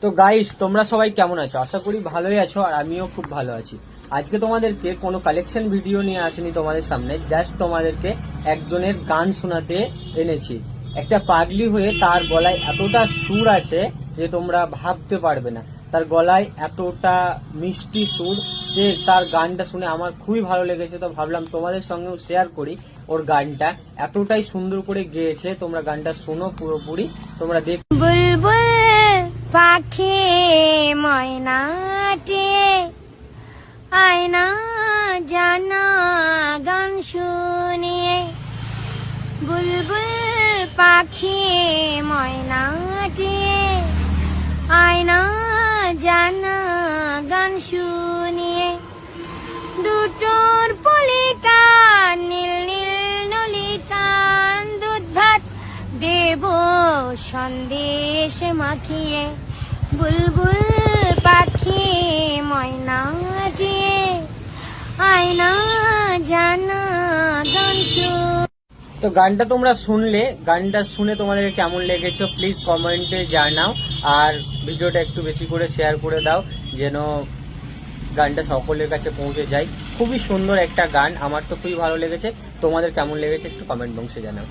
তো গাইস, তোমরা সবাই কেমন আছো? আশা করি ভালোই আছো, আর আমিও খুব ভালো আছি। আজকে তোমাদেরকে কোনো কালেকশন ভিডিও নিয়ে আসিনি তোমাদের সামনে, জাস্ট তোমাদেরকে একজনের গান শোনাতে এনেছি। একটা পাগলি হয়ে তার গলায় এতটা সুর আছে যে তোমরা ভাবতে পারবে না। তার গলায় এতটা মিষ্টি সুর যে তার গানটা শুনে আমার খুবই ভালো লেগেছে, তো ভাবলাম তোমাদের সঙ্গেও শেয়ার করি। ওর গানটা এতটাই সুন্দর করে গেয়েছে, তোমরা গানটা শোনো পুরোপুরি, তোমরা দেখ। বুলবুল পাখি ময়নাটি আয়না জানা গান শুনিয়ে, বুলবুল পাখি ময়নাটি আয়না জানা গান শুনিয়ে, দুটোর পলিকান নীল নীল নলিকান, দুধ ভাত দেব সন্দেশ মাখিয়ে, বুলবুল পাখি ময়না দিয়ে আয়না জানা গান শুনিয়ে। তো গানটা তোমরা শুনলে, গানটা শুনে তোমাদের কেমন লেগেছে প্লিজ কমেন্টে জানাও, আর ভিডিওটা একটু বেশি করে শেয়ার করে দাও যেন গানটা সকলের কাছে পৌঁছে যায়। খুবই সুন্দর একটা গান, আমার তো খুবই ভালো লেগেছে। তোমাদের কেমন লেগেছে একটু কমেন্ট বক্সে জানাও।